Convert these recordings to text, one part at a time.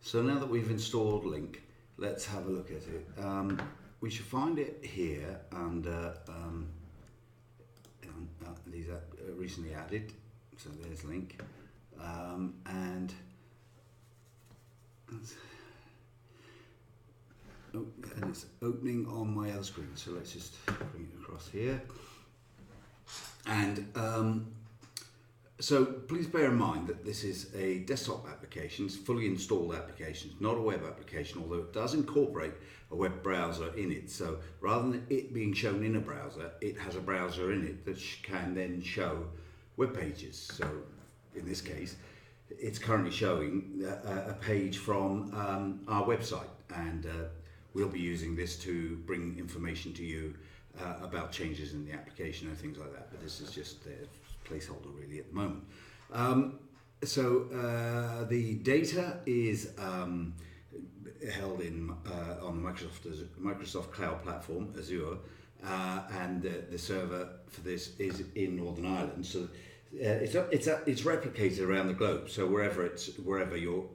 So now that we've installed Link, let's have a look at it. We should find it here under these are recently added. So there's Link, and it's opening on my other screen. So let's just bring it across here. And so please bear in mind that this is a desktop application, it's a fully installed application, it's not a web application, although it does incorporate a web browser in it. So rather than it being shown in a browser, it has a browser in it that can then show web pages. So in this case, it's currently showing a page from our website, and we'll be using this to bring information to you about changes in the application and things like that, but this is just a placeholder really at the moment. The data is held in on the Microsoft Cloud Platform, Azure, and the server for this is in Northern Ireland. So it's replicated around the globe. So wherever you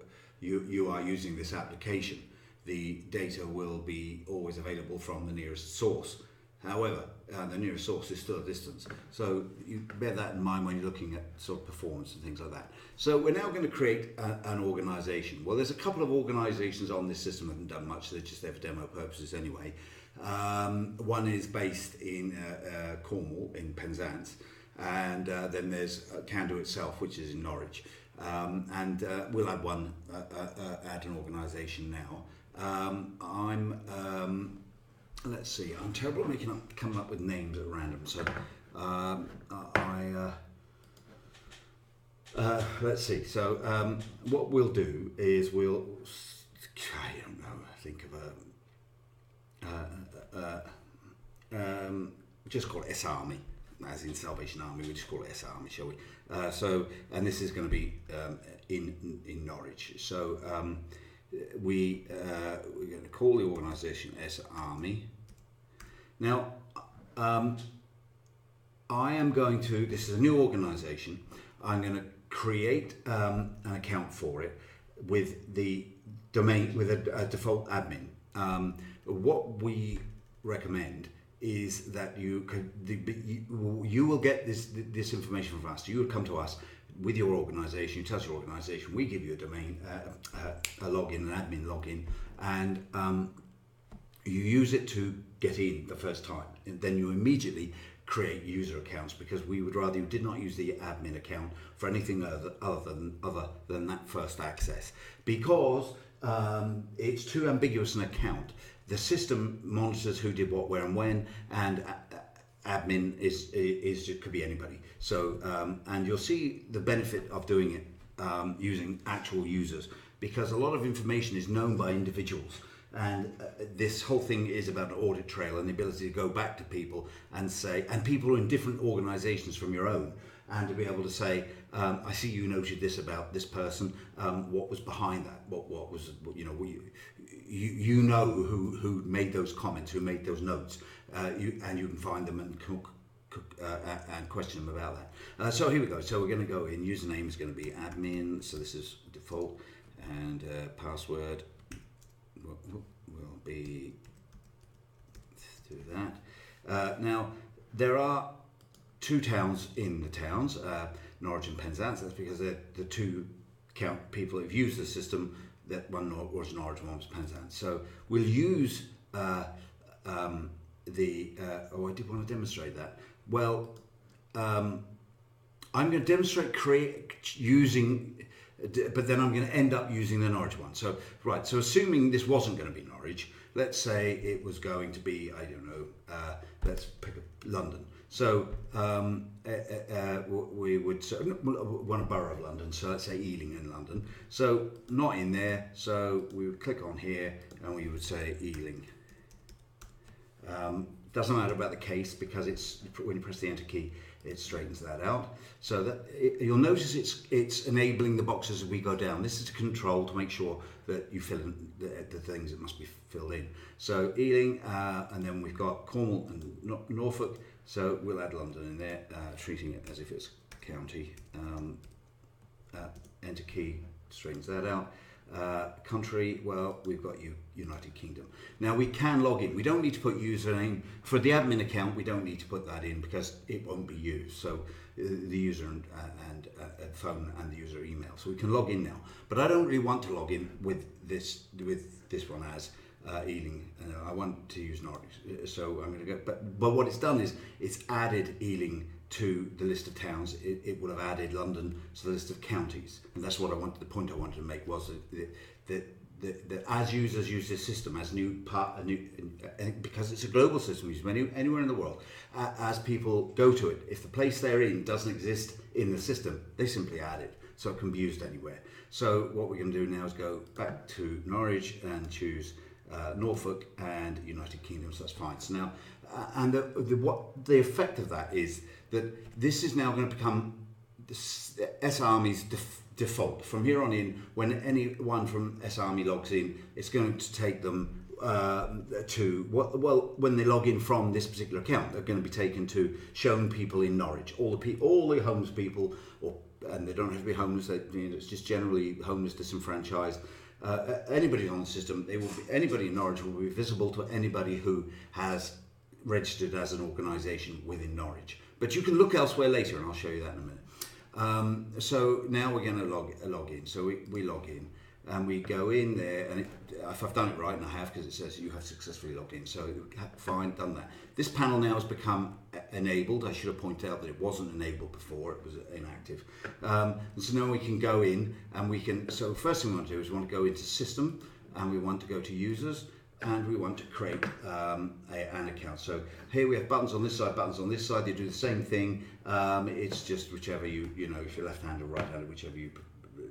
are using this application, the data will be always available from the nearest source. However, the nearest source is still a distance. So you bear that in mind when you're looking at sort of performance and things like that. So we're now going to create an organization. Well, there's a couple of organizations on this system that haven't done much. They're just there for demo purposes anyway. One is based in Cornwall, in Penzance. And then there's kanndoo itself, which is in Norwich. We'll add add an organization now. Let's see, I'm terrible at coming up with names at random, so let's see. So what we'll do is just call it S-Army, as in Salvation Army. We just call it S-Army, shall we? And this is going to be in Norwich. So we're going to call the organisation S-Army. Now, I am going to, this is a new organisation, I'm going to create an account for it with the domain, with a default admin. What we recommend is that you will get this information from us. You would come to us with your organisation, you tell us your organisation, we give you a domain, a login, an admin login, and you use it to get in the first time, and then you immediately create user accounts, because we would rather you did not use the admin account for anything other than that first access, because it's too ambiguous an account. The system monitors who did what, where, and when, and admin could be anybody. So and you'll see the benefit of doing it using actual users, because a lot of information is known by individuals, and this whole thing is about an audit trail and the ability to go back to people and say, and people who are in different organizations from your own, and to be able to say, I see you noted this about this person, what was behind that, what was, you know, you know who made those comments, who made those notes, and you can find them and question them about that. So here we go. So we're going to go in. Username is going to be admin. So this is default, and password will be, let's do that. Now there are two towns in the towns, Norwich and Penzance. That's because they're the two people that have used the system. That one was Norwich, one was Penzance. So we'll use I did want to demonstrate that. Well, I'm going to demonstrate using, but then I'm going to end up using the Norwich one. So, right, so assuming this wasn't going to be Norwich, let's say it was going to be, I don't know, let's pick up London. So we would want a borough of London, so let's say Ealing in London. So not in there, so we would click on here and we would say Ealing. Doesn't matter about the case, because it's, when you press the enter key, it straightens that out. So that you'll notice it's enabling the boxes as we go down. This is a control to make sure that you fill in the things that must be filled in. So Ealing, and then we've got Cornwall and Norfolk. So we'll add London in there, treating it as if it's county. Enter key straightens that out. Country, well, we've got United Kingdom. Now we can log in. We don't need to put username for the admin account. We don't need to put that in because it won't be used. So the user and phone and the user email. So we can log in now. But I don't really want to log in with this one as Ealing. I want to use Norwich. So I'm going to go. But what it's done is it's added Ealing to the list of towns. It would have added London to the list of counties, and that's what I wanted. The point I wanted to make was that as users use this system as because it's a global system used anywhere in the world, as people go to it, if the place they're in doesn't exist in the system, they simply add it, so it can be used anywhere. So what we're going to do now is go back to Norwich and choose Norfolk and United Kingdom. So that's fine. So now, and what the effect of that is that this is now going to become S-Army's default. From here on in, when anyone from S-Army logs in, it's going to take them when they log in from this particular account, they're going to be taken to shown people in Norwich. All the homeless people, and they don't have to be homeless, it's just generally homeless, disenfranchised. Anybody on the system, anybody in Norwich will be visible to anybody who has registered as an organisation within Norwich. But you can look elsewhere later, and I'll show you that in a minute. So now we're going to log in. So we log in, and we go in there, and if I've done it right, and I have, because it says you have successfully logged in, so fine, done that. This panel now has become enabled. I should have pointed out that it wasn't enabled before, it was inactive. And so now we can go in, and we can, so first thing we want to do is we want to go into System, and we want to go to Users, and we want to create an account. So here we have buttons on this side, buttons on this side. They do the same thing. It's just whichever if you're left-handed or right-handed, whichever you.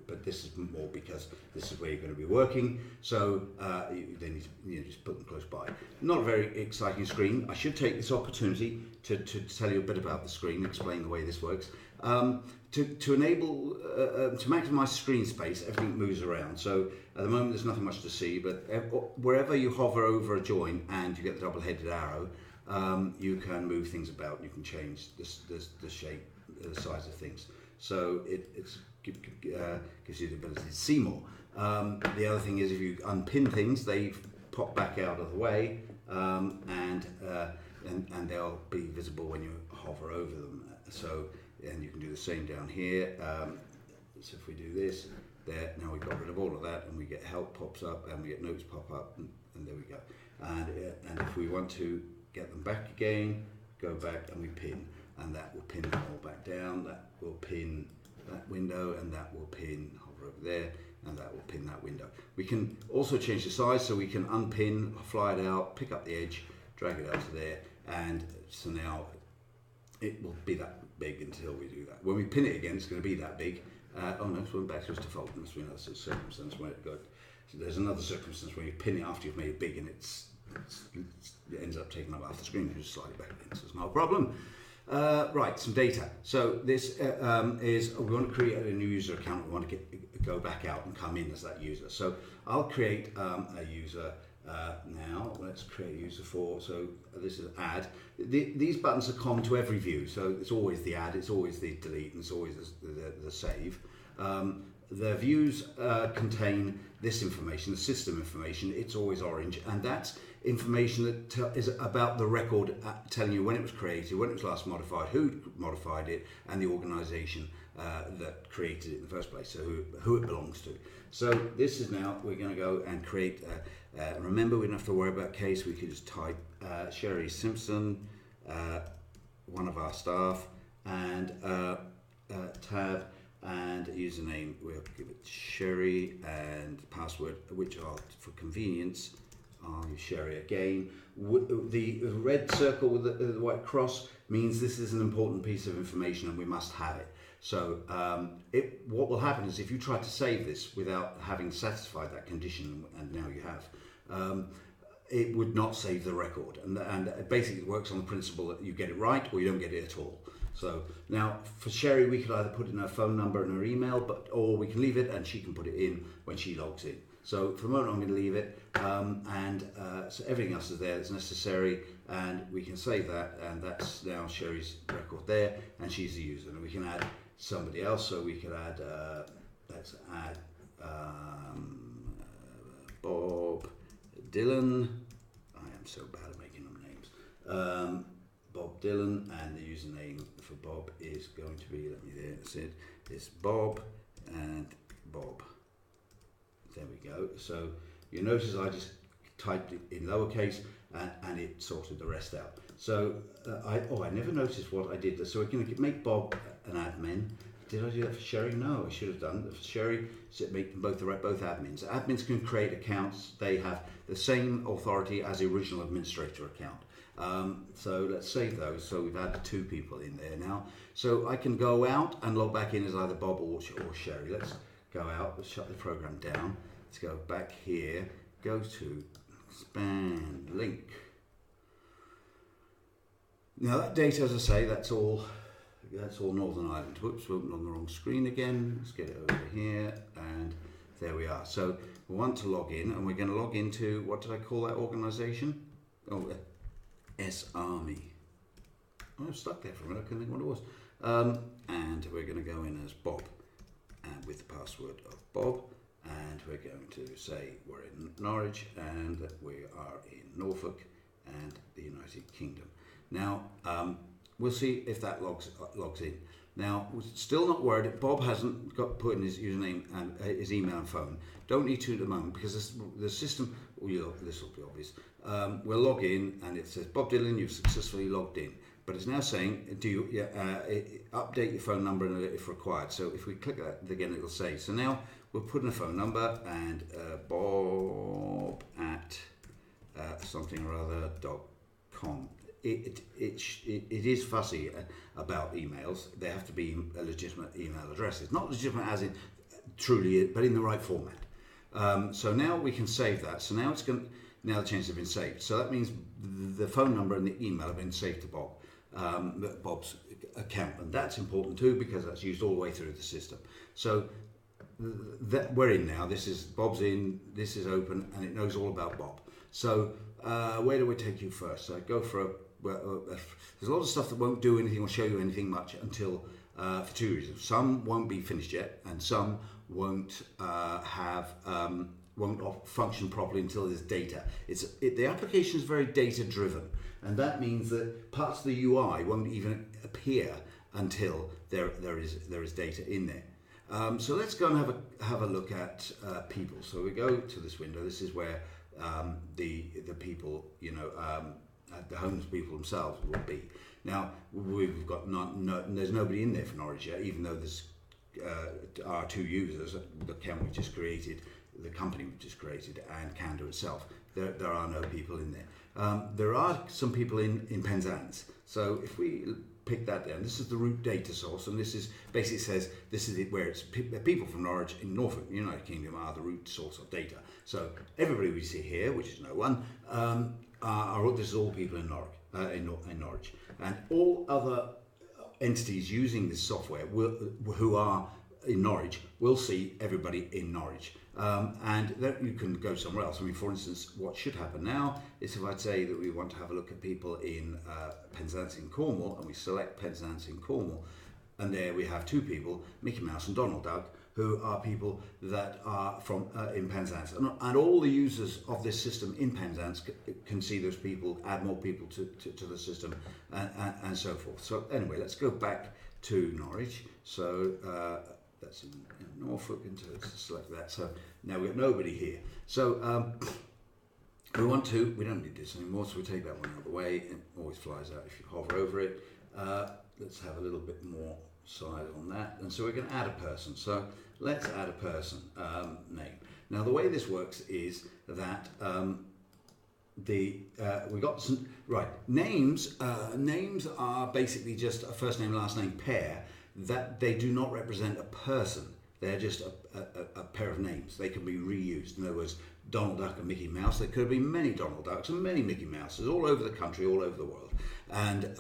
But this is more because this is where you're going to be working. So then you just put them close by. Not a very exciting screen. I should take this opportunity to tell you a bit about the screen, explain the way this works. To enable, to maximise screen space, everything moves around. So at the moment there's nothing much to see, but wherever you hover over a join and you get the double-headed arrow, you can move things about. You can change the shape, the size of things. So gives you the ability to see more. The other thing is if you unpin things, they pop back out of the way, and they'll be visible when you hover over them. So. And you can do the same down here. So if we do this, there, now we've got rid of all of that, and we get help pops up, and we get notes pop up, and there we go. And if we want to get them back again, go back and we pin, and that will pin them all back down. That will pin that window, and that will pin, hover over there, and that will pin that window. We can also change the size, so we can unpin, fly it out, pick up the edge, drag it out to there, and so now it will be that big until we do that. When we pin it again, it's going to be that big. Oh no, it's going back to its default. There must be another circumstance where it got. So there's another circumstance where you pin it after you've made it big, and it ends up taking up half the screen. You just slide it back in, so it's no problem. Right, some data. So this is we want to create a new user account. We want to go back out and come in as that user. So I'll create a user. Now let's create a user for, so this is add. These buttons are common to every view, so it's always the add, it's always the delete, and it's always the save. The views contain this information, the system information. It's always orange, and that's information that is about the record, telling you when it was created, when it was last modified, who modified it, and the organisation that created it in the first place, so who it belongs to. So this is now, we're going to go and create, remember we don't have to worry about case, we could just type Sherry Simpson, one of our staff, and tab, and username, we'll give it Sherry, and password, which are, for convenience, I'll use Sherry again. The red circle with the white cross means this is an important piece of information and we must have it. So what will happen is if you try to save this without having satisfied that condition, and now you have, it would not save the record. And basically it works on the principle that you get it right or you don't get it at all. So now for Sherry, we could either put in her phone number and her email, or we can leave it and she can put it in when she logs in. So for the moment I'm going to leave it, so everything else is there that's necessary, and we can save that, and that's now Sherry's record there, and she's the user. And we can add somebody else, so we could add, let's add Dylan. I am so bad at making them names. Bob Dylan, and the username for Bob is going to be, that's it, it's Bob and Bob. There we go. So you notice I just typed it in lowercase and it sorted the rest out. So I never noticed what I did. So we're going to make Bob an admin. Did I do that for Sherry? No, I should have done that for Sherry. So make them both admins. Admins can create accounts. They have the same authority as the original administrator account. So let's save those. So we've added 2 people in there now. So I can go out and log back in as either Bob or Sherry. Let's go out. Let's shut the program down. Let's go back here. Go to expand link. Now that data, as I say, that's all Northern Ireland. Whoops, we're on the wrong screen again. Let's get it over here, and there we are. So we want to log in, and we're going to log into, what did I call that organisation? Oh, S-Army. Oh, I'm stuck there for a minute. I couldn't think what it was. And we're going to go in as Bob, and with the password of Bob, and we're going to say we're in Norwich and that we are in Norfolk and the United Kingdom. Now, we'll see if that logs in. Now, we're still not worried. Bob hasn't got put in his username and his email and phone. Don't need to at the moment because the system, this will be obvious. We'll log in and it says, Bob Dylan, you've successfully logged in. But it's now saying, update your phone number if required. So if we click that again, it'll say. So now we'll put in a phone number and Bob at something or other.com. It is fussy about emails. They have to be a legitimate email address. It's not legitimate as in truly, but in the right format. So now we can save that. So now now the changes have been saved. So that means the phone number and the email have been saved to Bob's account, and that's important too because that's used all the way through the system. So that we're in now. This is Bob's in. This is open, and it knows all about Bob. So where do we take you first? So I go for there's a lot of stuff that won't do anything or show you anything much until for 2 reasons. Some won't be finished yet, and some won't won't function properly until there's data. The application is very data driven, and that means that parts of the UI won't even appear until there is data in there. So let's go and have a look at people. So we go to this window. This is where the people, the homeless people themselves will be. Now we've got there's nobody in there for Norwich yet, even though there's our 2 users, the account we just created, the company we just created, and kanndoo itself. There are no people in there. There are some people in Penzance. So if we pick that down, this is the root data source, and this is basically says this is where it's people from Norwich in Norfolk, United Kingdom, are the root source of data. So everybody we see here, which is no one, this is all people in Norwich, and all other entities using this software who are in Norwich will see everybody in Norwich. And then you can go somewhere else. I mean, for instance, what should happen now is if I'd say that we want to have a look at people in Penzance in Cornwall, and we select Penzance in Cornwall, and there we have 2 people, Mickey Mouse and Donald Duck, who are people that are from in Penzance. And all the users of this system in Penzance can see those people, add more people to the system, and so forth. So anyway, let's go back to Norwich. So that's in Norfolk, and let's select that. So now we've got nobody here. So we don't need this anymore, so we take that one out of the way. It always flies out if you hover over it. Let's have a little bit more side on that. And so we're going to add a person. So let's add a person name. Now the way this works is that we got some names. Names are basically just a first name last name pair. That they do not represent a person. They're just a pair of names. They can be reused. In other words, Donald Duck and Mickey Mouse. There could be many Donald Ducks and many Mickey Mouses all over the country, all over the world. And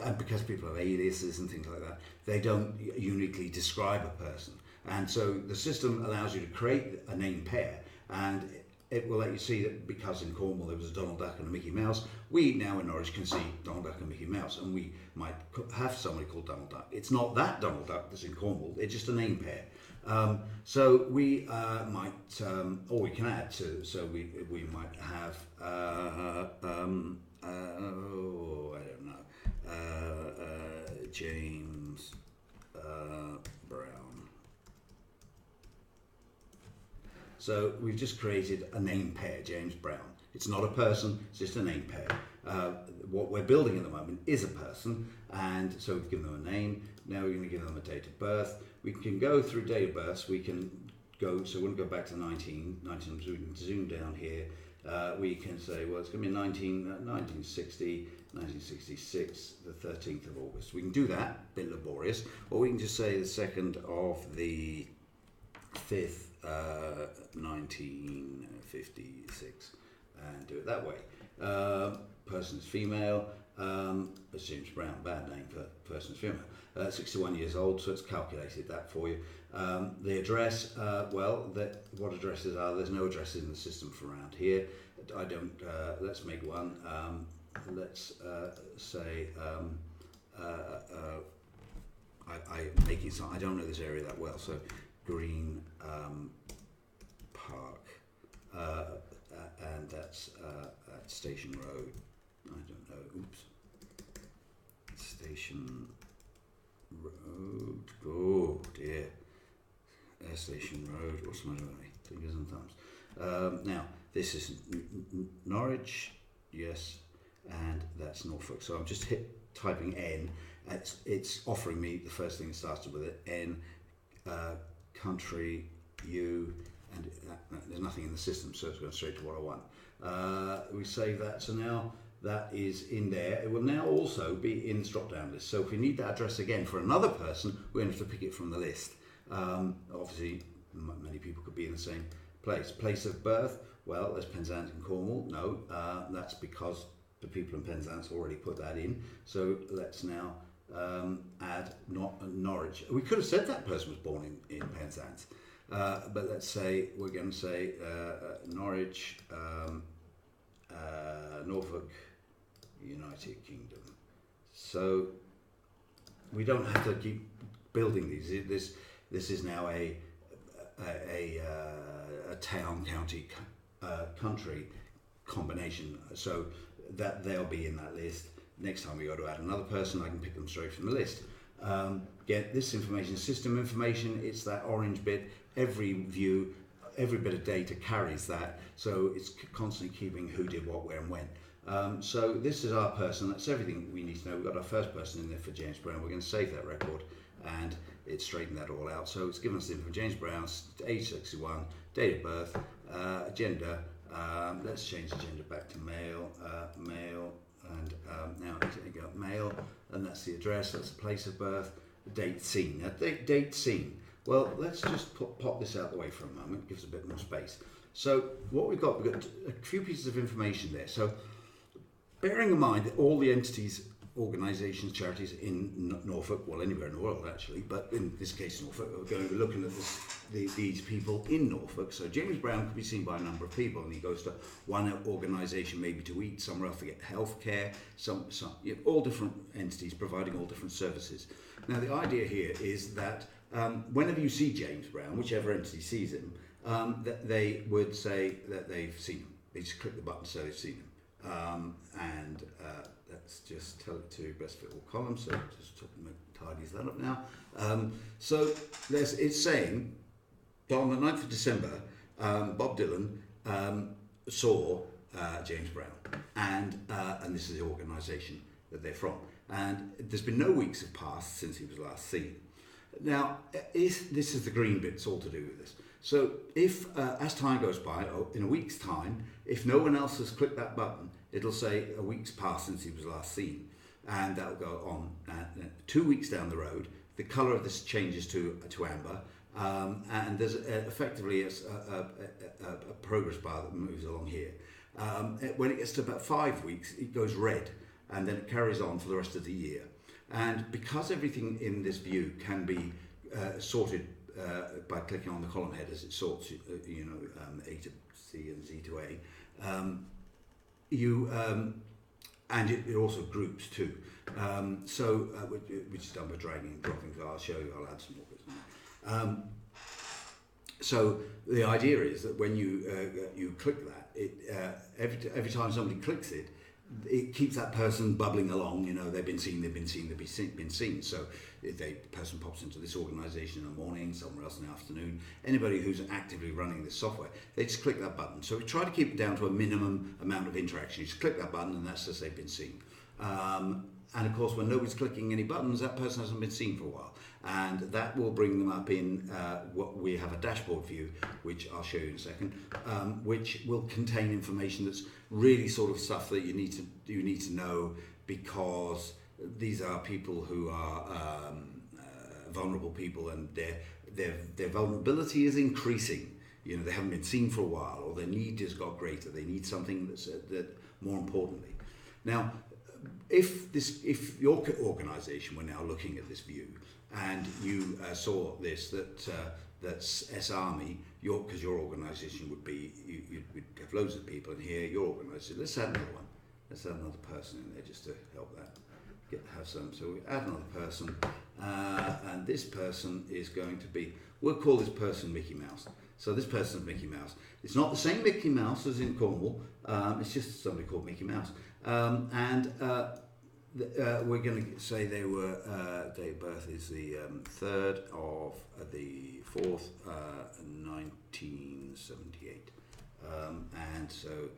and because people have aliases and things like that, they don't uniquely describe a person. And so the system allows you to create a name pair, and it will let you see that because in Cornwall there was a Donald Duck and a Mickey Mouse, we now in Norwich can see Donald Duck and Mickey Mouse, and we might have somebody called Donald Duck. It's not that Donald Duck that's in Cornwall, it's just a name pair. So we might, or we can add to. So we might have. Oh, I don't know. James Brown. So we've just created a name pair, James Brown. It's not a person, it's just a name pair. What we're building at the moment is a person, and so we've given them a name. Now we're going to give them a date of birth. We can go through date of births. We can go, so we'll go back to 19, so we can zoom down here. We can say, well, it's going to be 1960, 1966, the 13th of August. We can do that, a bit laborious, or we can just say the 2nd of the 5th, 1956, and do it that way. Person is female, it's James Brown, bad name for person is female. 61 years old, so it's calculated that for you. The address, what addresses are, there's no addresses in the system for around here. I don't, let's make one. Let's say, I making some, I don't know this area that well, so Green Park, and that's at Station Road. I don't know, oops. Station Road, oh dear. Station Road, what's the matter with me? Fingers and thumbs. Now, this is Norwich, yes, and that's Norfolk. So I'm just typing N. It's offering me the first thing that started with it, N, country, U, and there's nothing in the system, so it's going straight to what I want. We save that, so now that is in there. It will now also be in this drop-down list. So if we need that address again for another person, we're going to have to pick it from the list. Obviously, many people could be in the same place. Place of birth, well, there's Penzance in Cornwall. No, that's because the people in Penzance already put that in. So let's now add Norwich. We could have said that person was born in Penzance, but let's say we're going to say Norwich, Norfolk, United Kingdom. So we don't have to keep building these. This is now a town, county, country combination. So that they'll be in that list. Next time we go to add another person, I can pick them straight from the list. Get this information, system information. It's that orange bit. Every view, every bit of data carries that. So it's constantly keeping who did what, where, and when. So this is our person. That's everything we need to know. We've got our first person in there for James Brown. We're going to save that record, and it's straightened that all out. So it's given us the info: James Brown, age 61, date of birth, gender. Let's change the gender back to male, male, and now we go male, and that's the address. That's the place of birth, the date seen. Now, date seen. Well, let's just pop this out the way for a moment. Gives a bit more space. So what we've got a few pieces of information there. So bearing in mind that all the entities, organisations, charities in Norfolk, well, anywhere in the world actually, but in this case Norfolk, we're going to be looking at these people in Norfolk. So James Brown could be seen by a number of people, and he goes to one organisation maybe to eat, somewhere else to get healthcare, all different entities providing all different services. Now the idea here is that whenever you see James Brown, whichever entity sees him, that they would say that they've seen him. They just click the button so they've seen him. And let's just tell it to best fit all columns, so just tidies that up now. So it's saying on the 9th of December, Bob Dylan saw James Brown, and this is the organisation that they're from. And there's been no weeks have passed since he was last seen. Now, this is the green bits all to do with this. So if, as time goes by, in a week's time, if no one else has clicked that button, it'll say a week's passed since he was last seen. And that'll go on. 2 weeks down the road, the colour of this changes to amber. And there's effectively a progress bar that moves along here. When it gets to about 5 weeks, it goes red. And then it carries on for the rest of the year. And because everything in this view can be sorted by clicking on the column headers, it sorts, A to C and Z to A. And it also groups too. Which is done by dragging and dropping. So I'll show you. I'll add some more bits. So the idea is that when you click that, every time somebody clicks it, it keeps that person bubbling along. You know, they've been seen, they've been seen, been seen. So if the person pops into this organisation in the morning, somewhere else in the afternoon, anybody who's actively running this software, they just click that button. So we try to keep it down to a minimum amount of interaction. You just click that button, and that's just they've been seen. And of course, when nobody's clicking any buttons, that person hasn't been seen for a while. And that will bring them up in what we have a dashboard view, which I'll show you in a second, which will contain information that's really sort of stuff that you need to know, because these are people who are vulnerable people, and their vulnerability is increasing. You know, they haven't been seen for a while, or their need has got greater. They need something that more importantly. Now, if your organisation were now looking at this view, and you saw this, that's S-Army, because your organisation would be, you'd have loads of people in here, your organisation, let's add another one. Let's add another person in there just to help that have some. So we add another person, and this person is going to be, we'll call this person Mickey Mouse. So this person is Mickey Mouse. It's not the same Mickey Mouse as in Cornwall, it's just somebody called Mickey Mouse. We're going to say they were, date of birth is the 3rd of the 4th, 1978. And so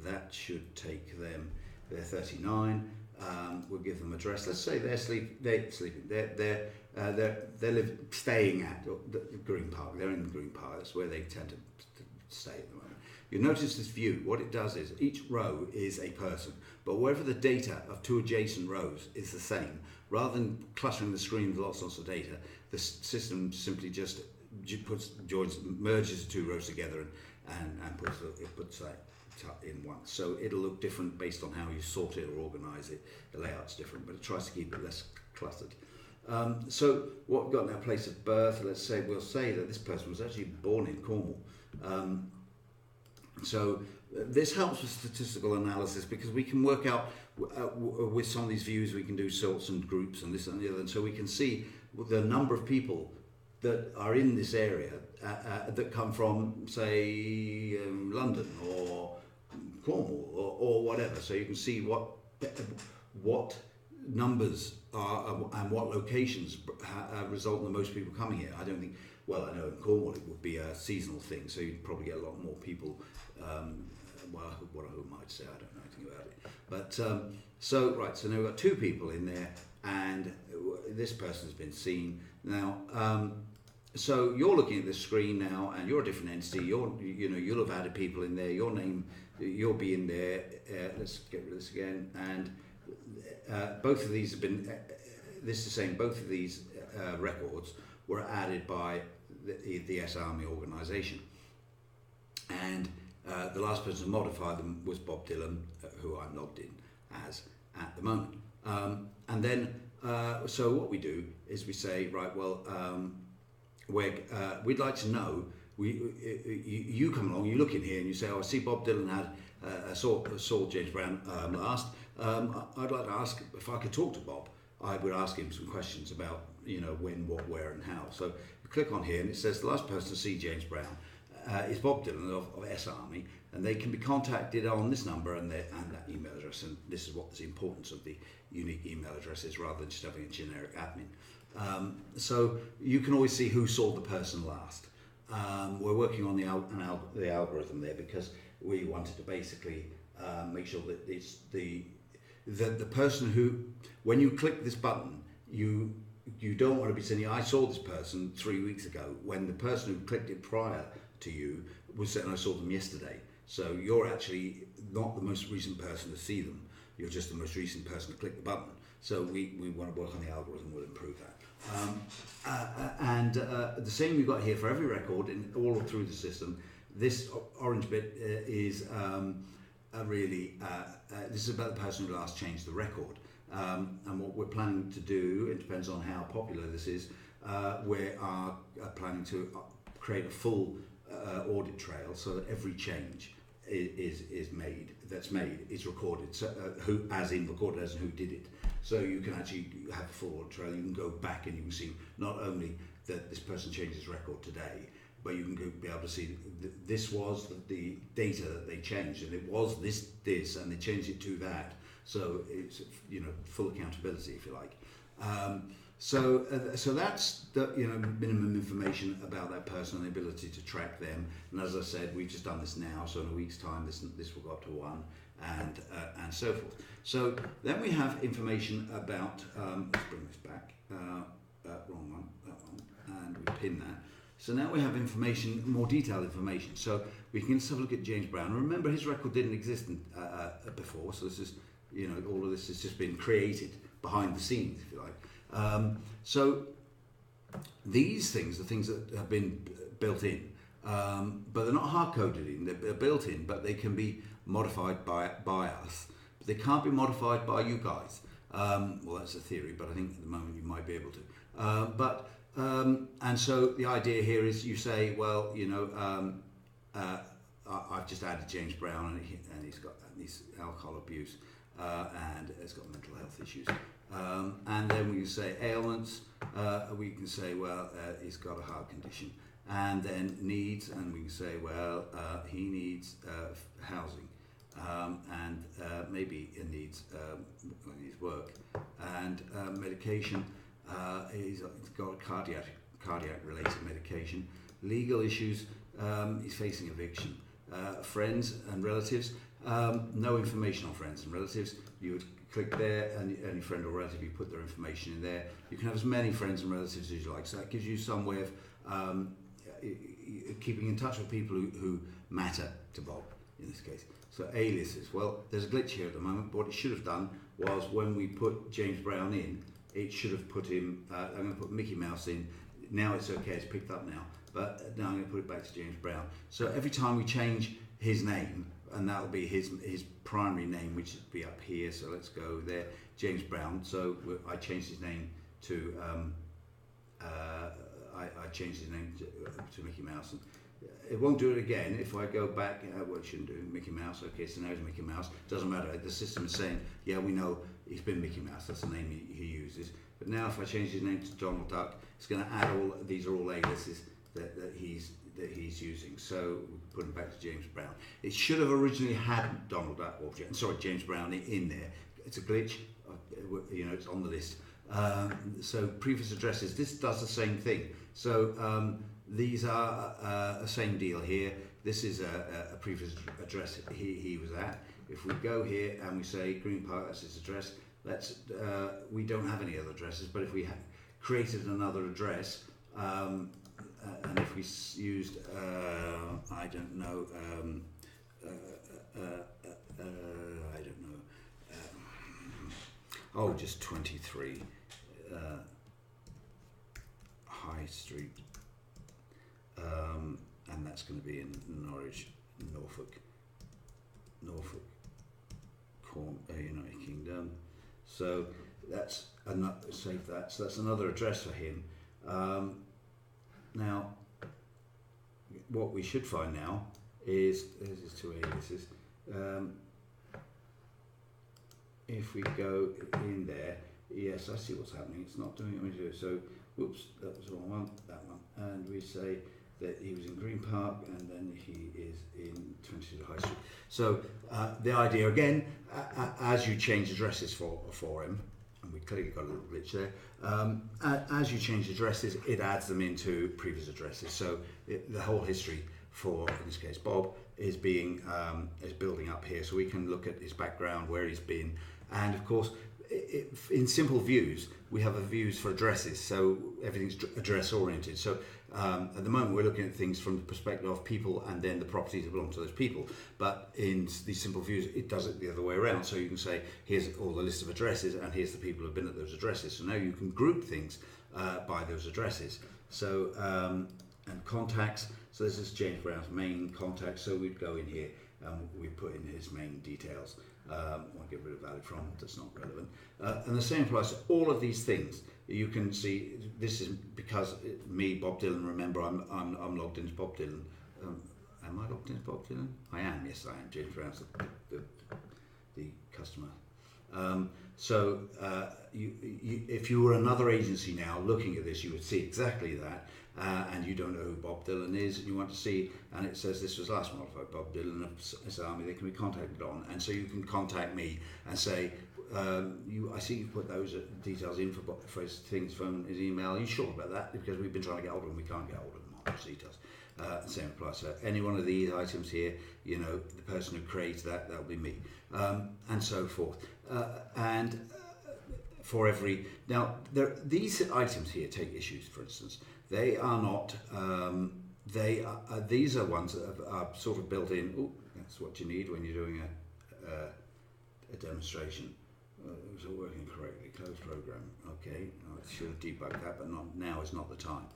that should take them, they're 39. We'll give them address. Let's say they're sleeping. They're staying at the Green Park. They're in the Green Park. That's where they tend to stay at the moment. You notice this view. What it does is each row is a person, but wherever the data of two adjacent rows is the same, rather than clustering the screen with lots and lots of data, the system simply just merges the two rows together and puts that in once. So it'll look different based on how you sort it or organise it. The layout's different, but it tries to keep it less clustered. So what we've got now, place of birth, we'll say that this person was actually born in Cornwall. So this helps with statistical analysis, because we can work out with some of these views, we can do sorts and groups and this and the other, and so we can see the number of people that are in this area that come from, say, London or Cornwall or whatever. So you can see what numbers are and what locations result in the most people coming here. I don't think, well, I know in Cornwall it would be a seasonal thing, so you'd probably get a lot more people. Well, who might say, I don't know anything about it. But so now we've got two people in there, and this person's been seen. Now, so you're looking at this screen now, and you're a different entity. You'll have added people in there. Your name, you'll be in there. Let's get rid of this again. And both of these have been. This is saying both of these records were added by the S-Army organisation, and the last person to modify them was Bob Dylan, who I'm logged in as at the moment. And then, so what we do is we say, right, well, we'd like to know, you come along, you look in here and you say, oh, I see Bob Dylan saw James Brown last. I'd like to ask if I could talk to Bob. I would ask him some questions about, when, what, where and how. So you click on here and it says the last person to see James Brown is Bob Dylan of S-Army, and they can be contacted on this number and that email address. And this is what the importance of the unique email address is, rather than just having a generic admin. So you can always see who saw the person last. We're working on the algorithm there, because we wanted to basically make sure that it's the person who, when you click this button, you don't want to be saying, I saw this person 3 weeks ago, when the person who clicked it prior to you was saying, I saw them yesterday. So you're actually not the most recent person to see them. You're just the most recent person to click the button. So we want to work on the algorithm. We'll improve that. The same we've got here for every record all through the system. This orange bit is this is about the person who last changed the record. And what we're planning to do, it depends on how popular this is, we are planning to create a full audit trail, so that every change is made is recorded, so recorded as who did it. So you can actually have a full audit trail. You can go back and you can see not only that this person changed his record today, but you can be able to see this was the data that they changed, and it was this, and they changed it to that. So it's, you know, full accountability, if you like. So that's the, you know, minimum information about that person and the ability to track them. And as I said, we've just done this now, so in a week's time this will go up to 1, and so forth. So then we have information about, let's bring this back, wrong one, that one, and we pin that. So now we have information, more detailed information. So we can just have a look at James Brown. Remember, his record didn't exist before, so this is, you know, all of this has just been created behind the scenes, if you like. So these things are things that have been built in, but they're not hard-coded in. They're built in, but they can be modified by us. But they can't be modified by you guys. Well, that's a theory, but I think at the moment you might be able to. And so the idea here is you say, well, you know, I've just added James Brown, and he's got this alcohol abuse, and he's got mental health issues. And then we can say ailments, we can say, well, he's got a heart condition. And then needs, and we can say, well, he needs housing, and maybe he needs work. And medication, he's got cardiac related medication. Legal issues, he's facing eviction. Friends and relatives, no information on friends and relatives. You would click there, and any friend or relative, you put their information in there. You can have as many friends and relatives as you like, so that gives you some way of keeping in touch with people who matter to Bob in this case. So aliases, well, there's a glitch here at the moment. What it should have done was when we put James Brown in, it should have put him, I'm going to put Mickey Mouse in. Now it's okay, it's picked up now, but now I'm going to put it back to James Brown. So every time we change his name, and that'll be his primary name, which would be up here, so let's go there, James Brown. So I changed his name to I changed his name to Mickey Mouse, and it won't do it again if I go back. Well, it shouldn't do Mickey Mouse. Okay, so now it's Mickey Mouse. Doesn't matter. The system is saying, yeah, we know he's been Mickey Mouse. That's the name he uses. But now, if I change his name to Donald Duck, it's going to add all these are all aliases that he's using. So we put him back to James Brown. It should have originally had Donald Duck, or James Brown in there. It's a glitch. You know, it's on the list. So previous addresses. This does the same thing. So these are the same deal here. This is a previous address he was at. If we go here and we say Green Park, that's his address. We don't have any other addresses, but if we created another address, and if we used, I don't know, I don't know, just 23 High Street, and that's going to be in Norwich, Norfolk, United Kingdom. So that's save that. So that's another address for him. Now, what we should find now is there's his two aliases. If we go in there, yes, I see what's happening. It's not doing what we do. So, whoops, that was the wrong one. That one, and we say that he was in Green Park, and then he is in 22 High Street. So the idea again, as you change addresses for him, and we clearly got a little glitch there. As you change addresses, it adds them into previous addresses. So the whole history for, in this case, Bob is building up here. So we can look at his background, where he's been, and of course, in simple views, we have views for addresses. So everything's address oriented. So at the moment, we're looking at things from the perspective of people and then the properties that belong to those people. But in these simple views, it does it the other way around. So you can say, here's all the list of addresses, and here's the people who've been at those addresses. So now you can group things by those addresses. So, and contacts. So this is James Brown's main contact. So we'd go in here and we put in his main details. I'll get rid of valid from, that's not relevant. And the same applies to all of these things. You can see, this is because me, Bob Dylan, remember I'm logged into Bob Dylan. Am I logged into Bob Dylan? I am, yes I am. James Brown's the customer. If you were another agency now looking at this, you would see exactly that. And you don't know who Bob Dylan is, and you want to see, and it says this was last modified Bob Dylan of Army, they can be contacted on, and so you can contact me and say, I see you put those details in for his things, phone, his email. Are you sure about that? Because we've been trying to get hold of him, we can't get hold of him on those details. Same applies. So any one of these items here, the person who creates that'll be me, and so forth. For every these items here take issues. For instance, they are not. These are ones that are sort of built in. Oh, that's what you need when you're doing a demonstration. It was all working correctly. Close program. Okay, I should have debugged that, but not now. Is not the time.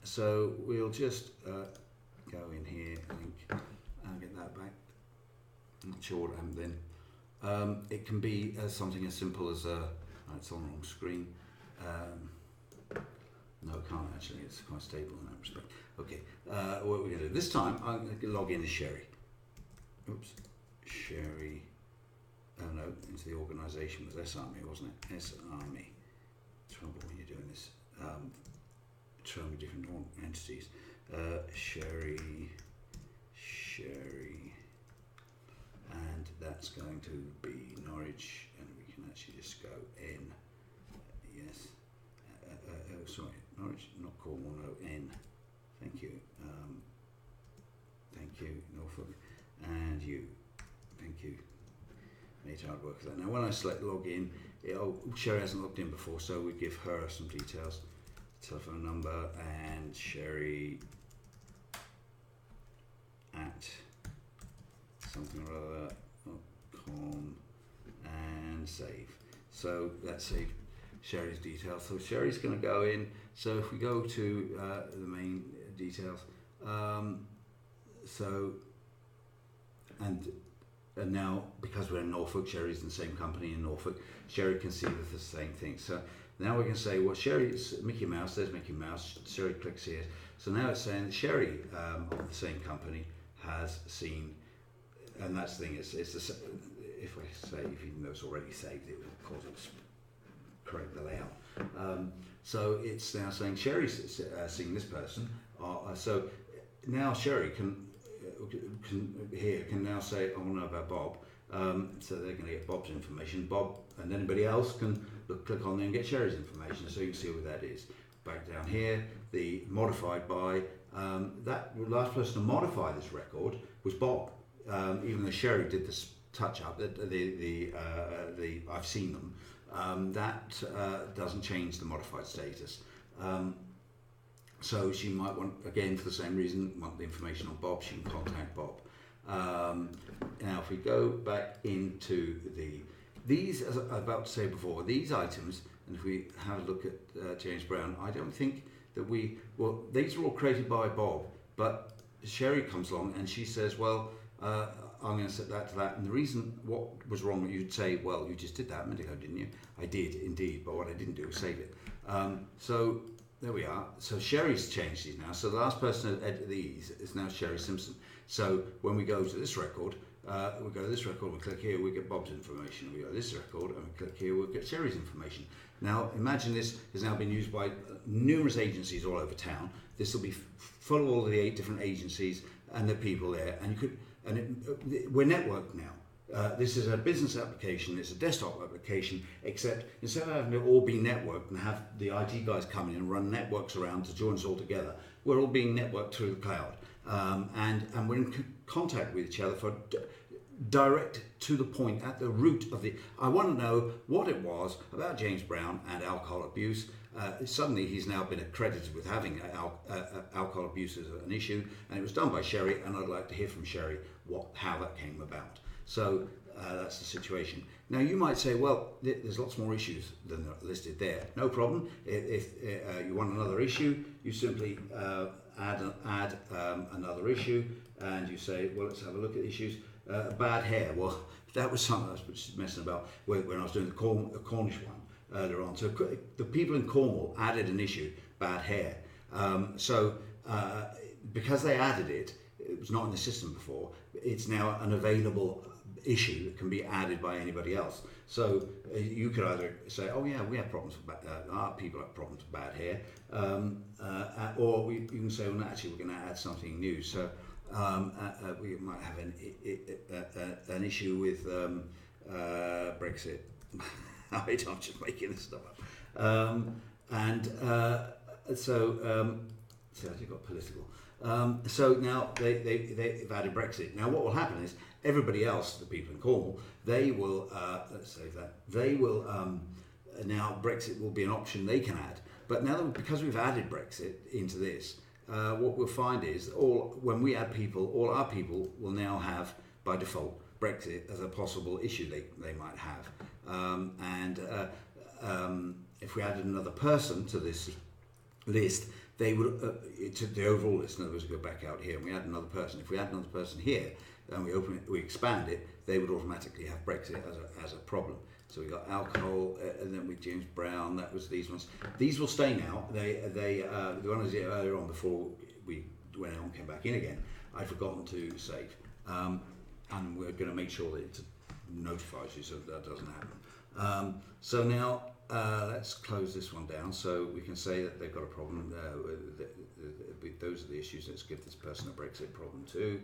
So we'll just go in here, I think, and get that back. I'm not sure what happened then. It can be something as simple as it's on the wrong screen. No, it can't actually. It's quite stable in that respect. Okay, what we're going to do this time, I'm going to log in as Sherry. Oops, Sherry. Oh no, into the organisation was S-Army, wasn't it? S-Army. Trouble when you're doing this. So many different entities. Sherry, and that's going to be Norwich, and we can actually just go in. Yes. Sorry, Norwich, not Cornwall. No, N. Thank you. Thank you, Norfolk, and you. Thank you. Made hard work of that. Now, when I select login, Sherry hasn't logged in before, so we give her some details. Telephone number and Sherry at something or other .com and save. So let's save Sherry's details. So Sherry's going to go in. So if we go to the main details, and now because we're in Norfolk, Sherry's in the same company in Norfolk. Sherry can see the same thing. So now we can say, well, Sherry's Mickey Mouse, there's Mickey Mouse, Sherry clicks here. So now it's saying that Sherry of the same company has seen, and that's the thing, it's the, if I save, even though it's already saved, it will cause it to correct the layout. So it's now saying Sherry's seeing this person. So now Sherry can now say, I want to know about Bob. So they're going to get Bob's information. Bob and anybody else can click on there and get Sherry's information, so you can see what that is. Back down here, the modified by, that last person to modify this record was Bob, even though Sherry did this touch up, the I've seen them, that doesn't change the modified status. So she might want, again for the same reason, want the information on Bob, she can contact Bob. Now if we go back into these, as I was about to say before, these items, and if we have a look at James Brown, I don't think that these are all created by Bob, but Sherry comes along and she says, well, I'm going to set that to that, and the reason what was wrong, you'd say, well, you just did that a minute ago, didn't you? I did indeed, but what I didn't do was save it. So there we are. So Sherry's changed these now. So the last person to edit these is now Sherry Simpson. So when we go to this record, we go to this record, we click here, we get Bob's information. We go to this record and we click here, we'll get Sherry's information. Now imagine this has now been used by numerous agencies all over town. This will be full of all of the 8 different agencies and the people there. And we're networked now. This is a business application, it's a desktop application, except instead of having it all be networked and have the IT guys come in and run networks around to join us all together, we're all being networked through the cloud. And we're in contact with each other for direct to the point, at the root of the, I want to know what it was about James Brown and alcohol abuse. Suddenly he's now been accredited with having alcohol abuse as an issue, and it was done by Sherry, and I'd like to hear from Sherry how that came about. So that's the situation. Now you might say, well, there's lots more issues than are listed there. No problem. If you want another issue, you simply add another issue, and you say, well, let's have a look at issues. Bad hair. Well, that was something I was messing about when I was doing the Cornish one earlier on. So the people in Cornwall added an issue, bad hair. Because they added it, it was not in the system before, it's now an available issue that can be added by anybody else. So you could either say, oh yeah, we have problems with our people have problems with bad hair, or you can say, well, actually we're going to add something new. So we might have an issue with Brexit. I'm just making this stuff up. So I got political. So now they've added Brexit. Now what will happen is everybody else, the people in Cornwall, they will, let's save that, they will, now Brexit will be an option they can add. But now that, because we've added Brexit into this, what we'll find is when we add people, all our people will now have, by default, Brexit as a possible issue they might have. If we added another person to this list, they would, to the overall list, in other words, we go back out here and we add another person. If we add another person here and we open it, we expand it, they would automatically have Brexit as a problem. So we got alcohol, and then with James Brown, that was these ones. These will stay now. The one I did earlier on before we went out and came back in again, I'd forgotten to save. And we're going to make sure that it notifies you so that doesn't happen. So now let's close this one down so we can say that they've got a problem with those are the issues. Let's give this person a Brexit problem too.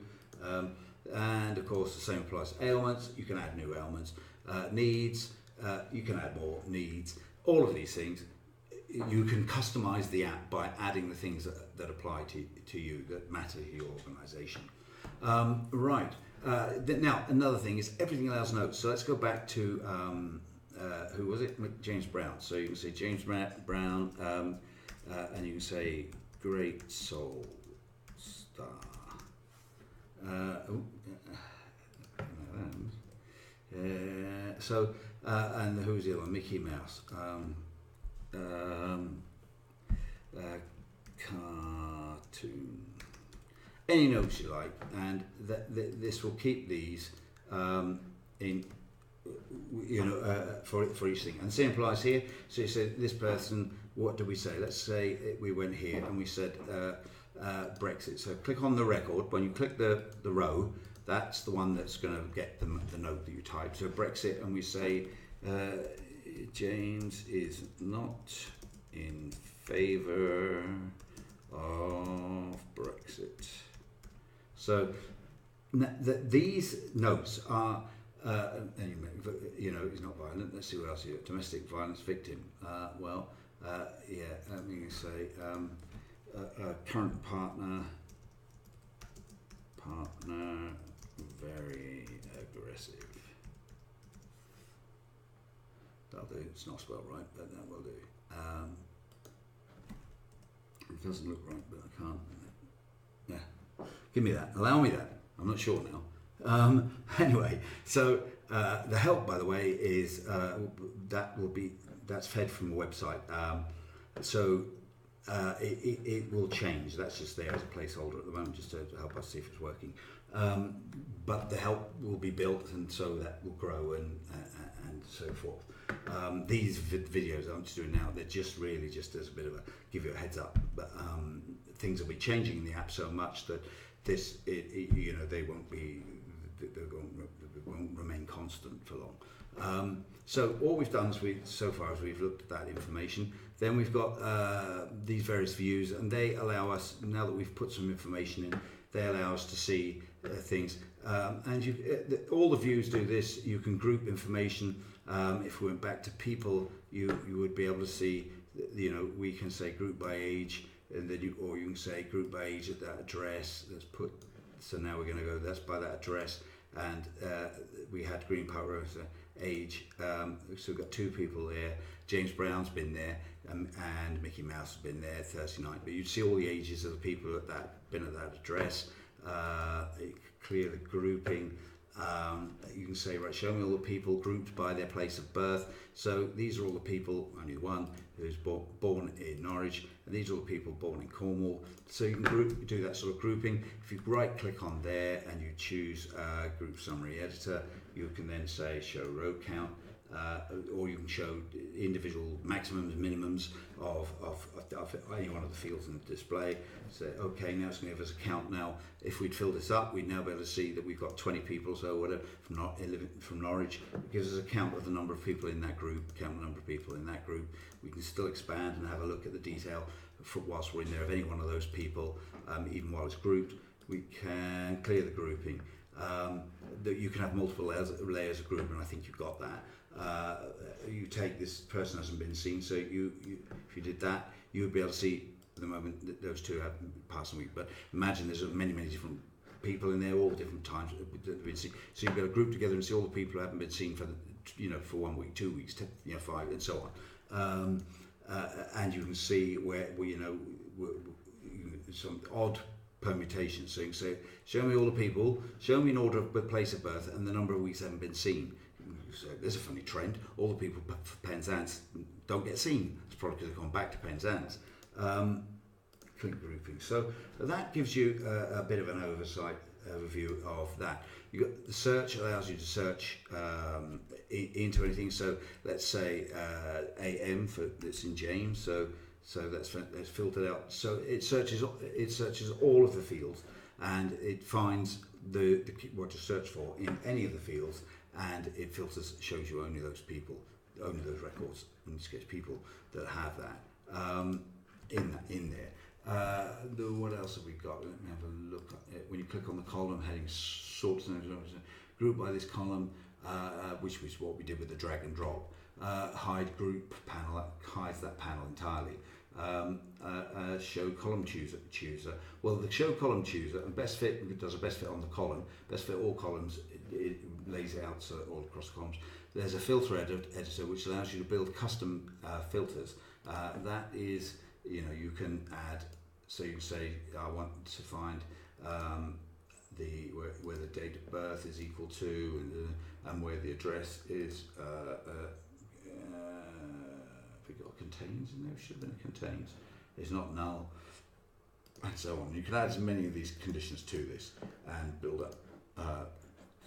And of course the same applies to ailments. You can add new ailments. Needs, you can add more needs. All of these things, you can customize the app by adding the things that apply to you, that matter to your organization. Right. Now, another thing is everything allows notes. So let's go back to, who was it? James Brown. So you can say James Brown, and you can say great soul star. And who's the other one? Mickey Mouse. Cartoon. Any notes you like, and this will keep these in, for each thing. And the same applies here. So you said this person. What do we say? Let's say we went here and we said Brexit. So click on the record. When you click the row, that's the one that's going to get the note that you type. So Brexit, and we say James is not in favour of Brexit. So these notes are, he's not violent. Let's see what else here. Domestic violence victim. Let me say current partner very aggressive. That'll do. It's not spelled right, but that will do. It doesn't look right, but I can't. Yeah, give me that. Allow me that. I'm not sure now. Anyway, so the help, by the way, is that's fed from the website. It will change. That's just there as a placeholder at the moment, just to help us see if it's working. But the help will be built, and so that will grow and so forth. These videos I'm just doing now, they're just really just as a bit of a give you a heads up. But things will be changing in the app so much that they won't remain constant for long. So all we've done is we've looked at that information. Then we've got these various views, and they allow us, now that we've put some information in, they allow us to see things. All the views do this. You can group information. If we went back to people, you would be able to see, we can say group by age, and then you can say group by age at that address. So now we're going to go, that's by that address. And we had Green Power age, so we've got two people there. James Brown's been there, and Mickey Mouse has been there, 39. But you'd see all the ages of the people been at that address. Clear the grouping. You can say, right, show me all the people grouped by their place of birth. So these are all the people, only one who's born in Norwich, and these are all the people born in Cornwall. So you can do that sort of grouping. If you right click on there and you choose Group Summary Editor, you can then say show row count. or you can show individual maximums and minimums of any one of the fields in the display. Say, okay, now it's going to give us a count. Now, if we'd fill this up, we'd now be able to see that we've got 20 people, so whatever, from Norwich. It gives us a count of the number of people in that group, count the number of people in that group. We can still expand and have a look at the detail whilst we're in there of any one of those people, even while it's grouped. We can clear the grouping. That you can have multiple layers of grouping. I think you've got that. You take this person hasn't been seen, so you if you did that, you would be able to see at the moment that those two have passed a week. But imagine there's many different people in there, all different times that have been seen. So you've got to group together and see all the people who haven't been seen for for 1 week, 2 weeks, 5, and so on. And you can see where some odd permutations. So you can say, show me all the people, show me in order of place of birth and the number of weeks they haven't been seen. So there's a funny trend. All the people for Penzance don't get seen. It's probably because they've gone back to Penzance. Click grouping. So that gives you a bit of an overview of that. You got the search allows you to search into anything. So let's say AM for this in James. So that's filtered out. So it searches all of the fields, and it finds what to search for in any of the fields, and it shows you only those people, only those records. In this case, people that have that in there. What else have we got? Let me have a look at it. When you click on the column heading, sorts and group by this column, which was what we did with the drag and drop. Hide group panel, that hides that panel entirely. Show column chooser. Well, the show column chooser and best fit does a best fit on the column. Best fit all columns. It lays it out so all across the columns. There's a filter editor which allows you to build custom filters. That is, you can add. So you can say, I want to find where the date of birth is equal to, and where the address is. Have we got contains in there? Should have been contains. It's not null, and so on. You can add as many of these conditions to this and build up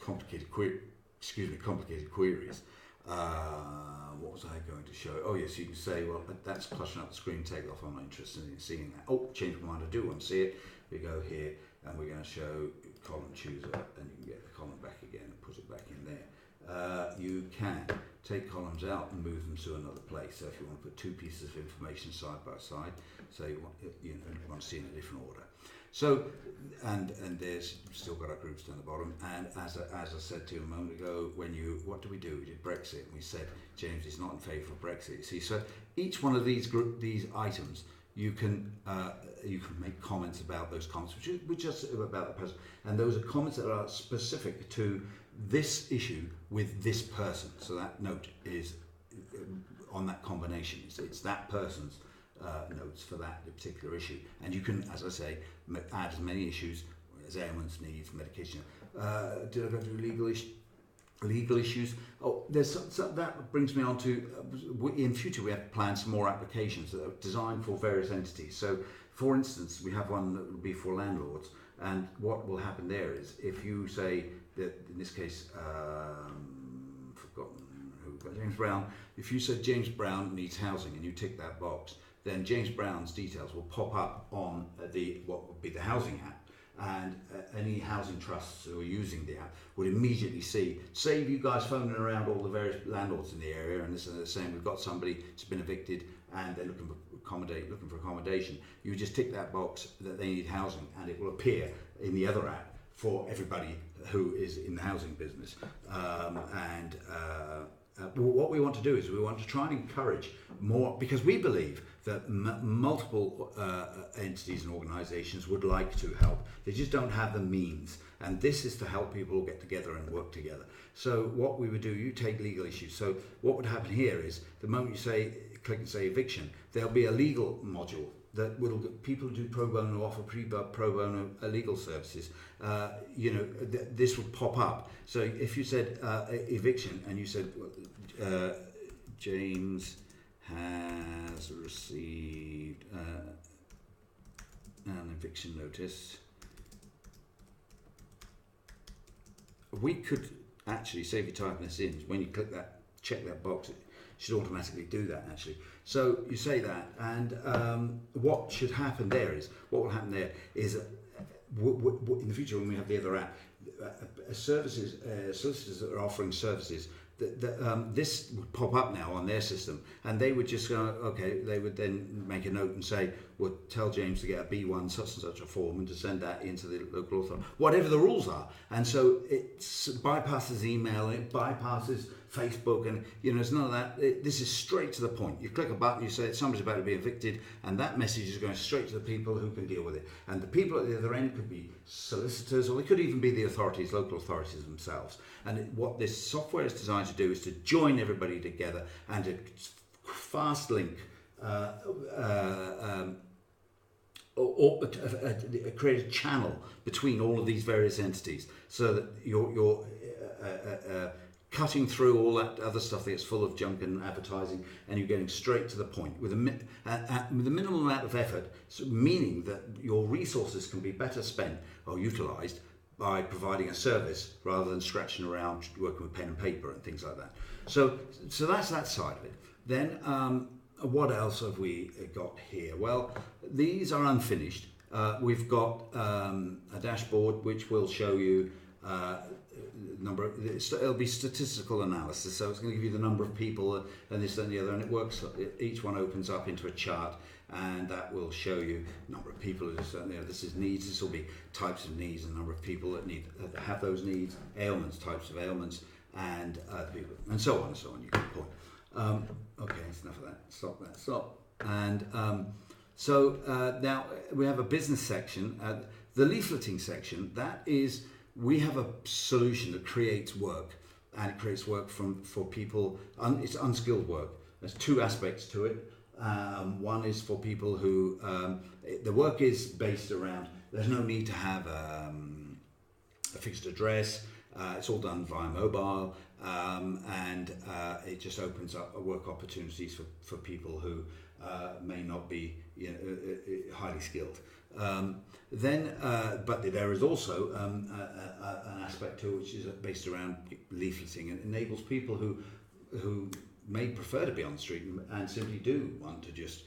complicated queries. What was I going to show? Oh yes, you can say, well, that's cluttering up the screen. Take it off. I'm not interested in seeing that. Oh, change my mind. I do want to see it. We go here, and we're going to show column chooser, and you can get the column back again and put it back in there. You can take columns out and move them to another place. So if you want to put two pieces of information side by side, so you want to see in a different order. So, and there's still got our groups down the bottom. And as I said to you a moment ago, what do? We did Brexit, and we said James is not in favour of Brexit. See, so each one of these items, you can make comments about those comments, which are just about the person, and those are comments that are specific to this issue with this person. So that note is on that combination. It's that person's notes for that particular issue, and you can, as I say, add as many issues as ailments, needs, medication. Did I go through legal issues? Oh, that brings me on to in future we have planned some more applications that are designed for various entities. So, for instance, we have one that will be for landlords, and what will happen there is if you say that in this case, forgotten who, James Brown. If you said James Brown needs housing and you tick that box, then James Brown's details will pop up on what would be the housing app, and any housing trusts who are using the app would immediately see. Say you guys phoning around all the various landlords in the area, and they're saying we've got somebody who's been evicted and they're looking for accommodation. You just tick that box that they need housing, and it will appear in the other app for everybody who is in the housing business. What we want to do is we want to try and encourage more, because we believe that multiple entities and organisations would like to help. They just don't have the means, and this is to help people get together and work together. So what we would do, you take legal issues. So what would happen here is the moment you click and say eviction, there'll be a legal module that will people who do pro bono offer pro bono legal services. This would pop up. So if you said eviction and you said James has received an eviction notice, we could actually, say if you type this in, when you click that check that box. It should automatically do that actually. So you say that, and what should happen there is, what will happen there is in the future when we have the other app, services, solicitors that are offering services, this would pop up now on their system, and they would just go, okay, they would then make a note and say, well, tell James to get a B1 such and such a form and to send that into the local authority, whatever the rules are. And so it bypasses email, it bypasses Facebook, and there's none of that. This is straight to the point. You click a button, you say somebody's about to be evicted, and that message is going straight to the people who can deal with it. And the people at the other end could be solicitors, or they could even be the authorities, local authorities themselves. And what this software is designed to do is to join everybody together and to fast link or create a channel between all of these various entities, so that you're cutting through all that other stuff that's full of junk and advertising, and you're getting straight to the point with a minimum amount of effort, so meaning that your resources can be better spent or utilised by providing a service rather than scratching around working with pen and paper and things like that. So that's that side of it. Then what else have we got here? Well, these are unfinished. We've got a dashboard which will show you it'll be statistical analysis, so it's going to give you the number of people and this and the other, and it works. Each one opens up into a chart, and that will show you number of people. This is needs. This will be types of needs, and number of people that have those needs, ailments, types of ailments, and people, and so on and so on. You get the point. Okay, that's enough of that. Stop. And so now we have a business section. The leafleting section, that is, we have a solution that creates work, and it creates work for people. It's unskilled work. There's two aspects to it. One is for people who the work is based around. There's no need to have a fixed address. It's all done via mobile, and it just opens up work opportunities for people who may not be highly skilled. But there is also an aspect to it which is based around leafleting, and enables people who may prefer to be on the street and simply do want to just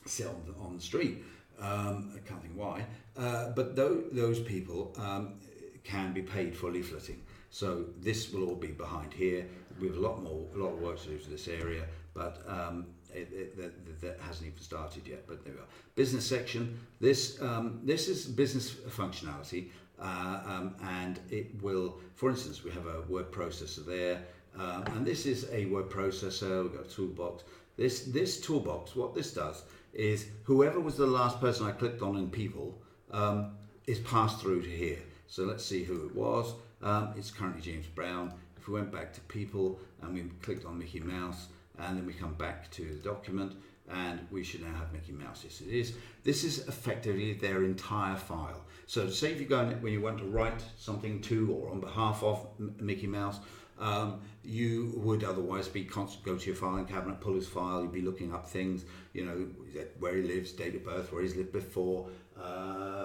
sit on the street. I can't think why, but those people can be paid for leafleting. So this will all be behind here. We have a lot of work to do to this area, but that hasn't even started yet. But there we are. Business section. This is business functionality, and it will, for instance, we have a word processor there, and this is a word processor. We've got a toolbox. This toolbox, what this does is, whoever was the last person I clicked on in people is passed through to here. So let's see who it was. It's currently James Brown. If we went back to people and we clicked on Mickey Mouse, and then we come back to the document, and we should now have Mickey Mouse. Yes, it is. This is effectively their entire file. So say if you go in, when you want to write something to or on behalf of Mickey Mouse, you would otherwise be go to your filing cabinet, pull his file, you'd be looking up things, where he lives, date of birth, where he's lived before,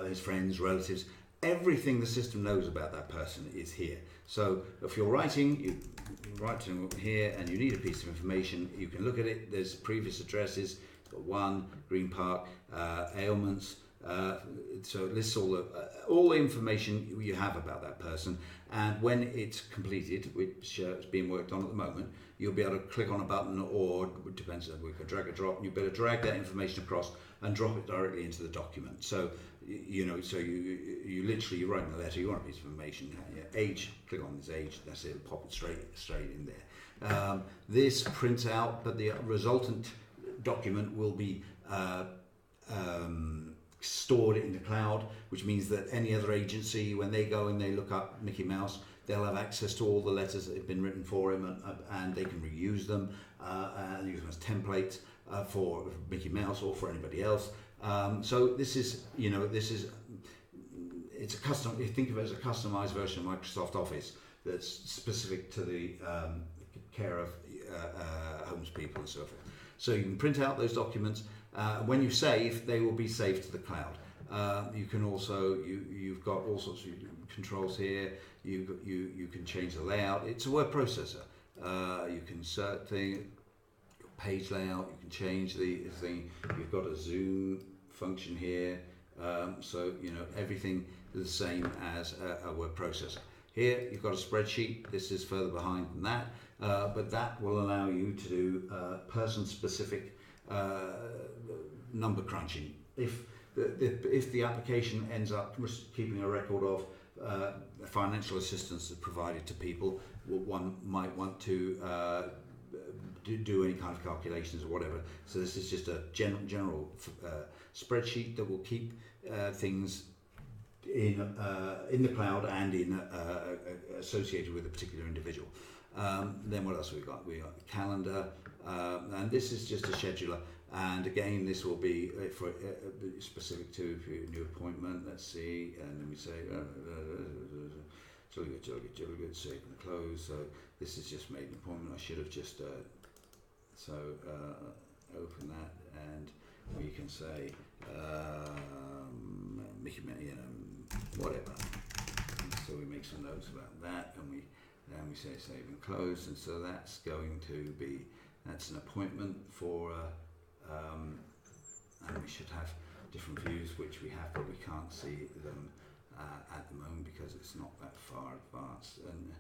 his friends, relatives. Everything the system knows about that person is here. So if you're writing, you write to them here, and you need a piece of information, you can look at it. There's previous addresses, got 1 Green Park, ailments. So it lists all the information you have about that person, and when it's completed, which is being worked on at the moment, you'll be able to click on a button, or it depends on, we could drag a drop, and you'll be able to drag that information across and drop it directly into the document. So you literally, you're writing a letter, you want a piece of information, age, click on this age, that's it, pop it straight in there. This prints out, but the resultant document will be stored in the cloud, which means that any other agency, when they go and they look up Mickey Mouse, they'll have access to all the letters that have been written for him, and they can reuse them and use them as templates for Mickey Mouse or for anybody else. So this is, it's a custom. You think of it as a customized version of Microsoft Office that's specific to the care of homes people and so forth. So you can print out those documents. When you save, they will be saved to the cloud. You can also you've got all sorts of controls here. You can change the layout. It's a word processor. You can insert things, page layout. You can change the thing. You've got a zoom function here. So everything is the same as a word processor. Here you've got a spreadsheet. This is further behind than that, but that will allow you to do person-specific number crunching. If the application ends up keeping a record of financial assistance that's provided to people, one might want to do any kind of calculations or whatever. So this is just a general spreadsheet that will keep things in the cloud and associated with a particular individual. Then what else have we got? We got the calendar, and this is just a scheduler. And again, this will be for specific to a new appointment. Let's see, and then we say jolly good, save and close. So this is just made an appointment. I should have just open that, and we can say whatever. And so we make some notes about that, and we say save and close, and so that's going to be an appointment for. And we should have different views, which we have, but we can't see them at the moment because it's not that far advanced. And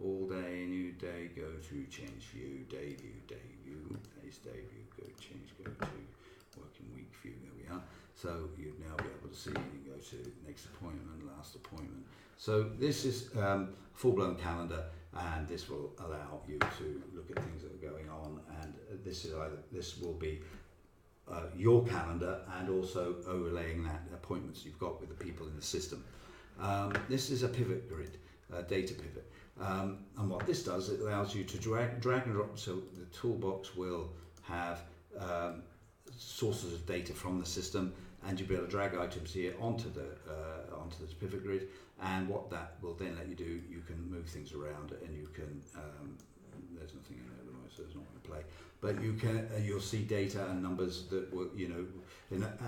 all day, new day, go to change view, day view, day's day view, go to working week view. There we are. So you'd now be able to see, you go to next appointment, last appointment. So this is full-blown calendar, and this will allow you to look at things that are going on. And this will be your calendar, and also overlaying that appointments you've got with the people in the system. This is a pivot grid, data pivot, and what this does, it allows you to drag and drop. So the toolbox will have sources of data from the system, and you'll be able to drag items here onto the pivot grid. And what that will then let you do, you can move things around, and you can. There's nothing in there at the moment, so it's not going to play. But you'll see data and numbers that will,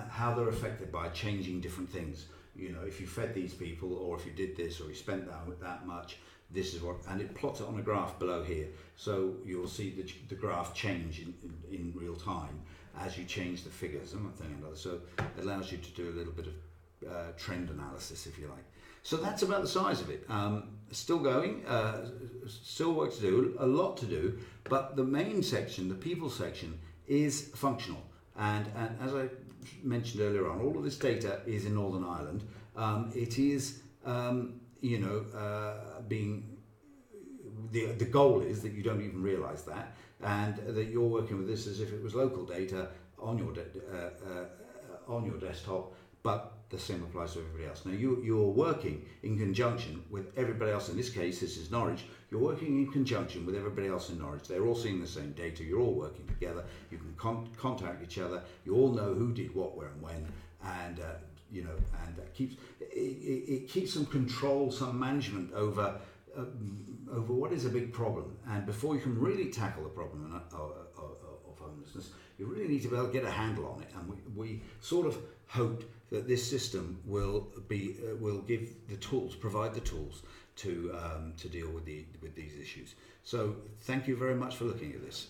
how they're affected by changing different things. If you fed these people, or if you did this, or you spent that much, this is what, and it plots it on a graph below here. So you'll see the graph change in real time as you change the figures and one thing and another. So it allows you to do a little bit of trend analysis, if you like. So that's about the size of it. Still going, still work to do, a lot to do, but the main section, the people section, is functional. And as I mentioned earlier on, all of this data is in Northern Ireland. It is, being, the goal is that you don't even realise that, and that you're working with this as if it was local data on your desktop, but the same applies to everybody else. Now you're working in conjunction with everybody else. In this case, this is Norwich. You're working in conjunction with everybody else in Norwich. They're all seeing the same data. You're all working together. You can contact each other. You all know who did what, where, and when, and it keeps some control, some management over what is a big problem. And before you can really tackle the problem of homelessness, you really need to be able to get a handle on it. And we sort of hoped that this system will provide the tools to deal with these issues. So thank you very much for looking at this.